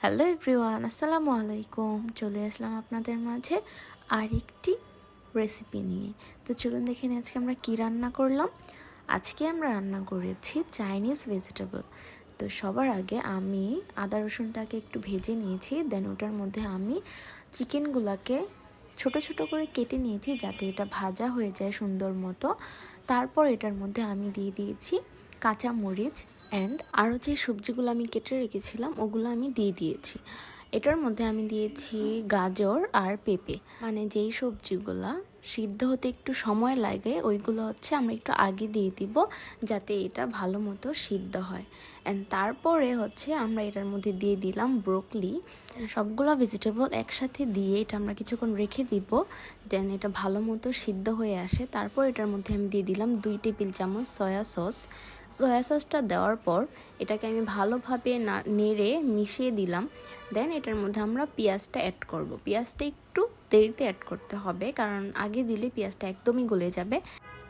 Hello everyone, আসসালামু আলাইকুম। চলে আসলাম আপনাদের মাঝে আরেকটি রেসিপি নিয়ে। তো চলুন দেখে নিই আজকে আমরা কী রান্না করলাম। আজকে আমরা রান্না করেছি চাইনিজ ভেজিটেবল। তো সবার আগে আমি আদা রসুনটাকে একটু ভেজে নিয়েছি, দেন ওটার মধ্যে আমি চিকেনগুলোকে ছোট ছোট করে কেটে নিয়েছি যাতে এটা ভাজা হয়ে যায় সুন্দর মতো। তারপর এটার মধ্যে আমি দিয়ে দিয়েছি কাঁচা মরিচ অ্যান্ড আরও যে সবজিগুলো আমি কেটে রেখেছিলাম ওগুলো আমি দিয়ে দিয়েছি। এটার মধ্যে আমি দিয়েছি গাজর আর পেঁপে, মানে যেই সবজিগুলো সিদ্ধ হতে একটু সময় লাগে ওইগুলো হচ্ছে আমরা একটু আগে দিয়ে দিব যাতে এটা ভালো মতো সিদ্ধ হয়। অ্যান্ড তারপরে হচ্ছে আমরা এটার মধ্যে দিয়ে দিলাম ব্রোকলি। সবগুলো ভেজিটেবল একসাথে দিয়ে এটা আমরা কিছুক্ষণ রেখে দিব, দেন এটা ভালো মতো সিদ্ধ হয়ে আসে। তারপর এটার মধ্যে আমি দিয়ে দিলাম 2 টেবিল চামচ সয়া সসটা দেওয়ার পর এটাকে আমি ভালোভাবে নেড়ে মিশিয়ে দিলাম। দেন এটার মধ্যে আমরা পেঁয়াজটা অ্যাড করব। পেঁয়াজটা একটু দেরিতে অ্যাড করতে হবে, কারণ আগে দিলে পেঁয়াজটা একদমই গলে যাবে।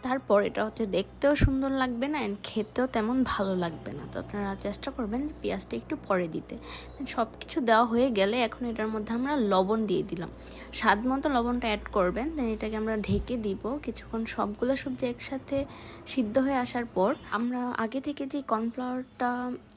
তারপর এটা হচ্ছে দেখতেও সুন্দর লাগবে না অ্যান্ড খেতেও তেমন ভালো লাগবে না। তো আপনারা চেষ্টা করবেন পেঁয়াজটা একটু পরে দিতে। সব কিছু দেওয়া হয়ে গেলে এখন এটার মধ্যে আমরা লবণ দিয়ে দিলাম। স্বাদ মতো লবণটা অ্যাড করবেন, দেন এটাকে আমরা ঢেকে দিব কিছুক্ষণ। সবগুলো সবজি একসাথে সিদ্ধ হয়ে আসার পর আমরা আগে থেকে যে কর্নফ্লাওয়ারটা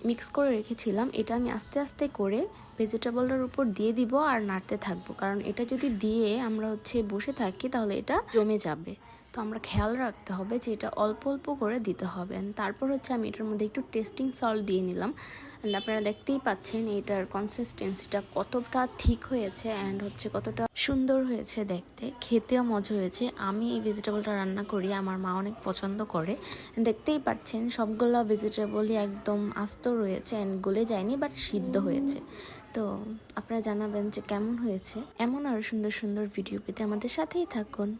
মিক্স করে রেখেছিলাম এটা আমি আস্তে আস্তে করে ভেজিটেবলের উপর দিয়ে দিব আর নাড়তে থাকবো, কারণ এটা যদি দিয়ে আমরা বসে থাকি তাহলে এটা জমে যাবে। তো আমরা খেয়াল রাখতে হবে যে এটা অল্প অল্প করে দিতে হবে। তারপর আমি এটার মধ্যে একটু টেস্টিং সল্ট দিয়ে নিলাম। অ্যান্ড আপনারা দেখতেই পাচ্ছেন এটার কনসিস্টেন্সিটা কতটা ঠিক হয়েছে অ্যান্ড কতটা সুন্দর হয়েছে দেখতে, খেতেও মজা হয়েছে। আমি এই ভেজিটেবলটা রান্না করি, আমার মা অনেক পছন্দ করে। দেখতেই পাচ্ছেন সবগুলো ভেজিটেবলই একদম আস্ত রয়েছে অ্যান্ড গলে যায়নি, বাট সিদ্ধ হয়েছে। তো আপনারা জানাবেন যে কেমন হয়েছে। এমন আরও সুন্দর সুন্দর ভিডিও পেতে আমাদের সাথেই থাকুন।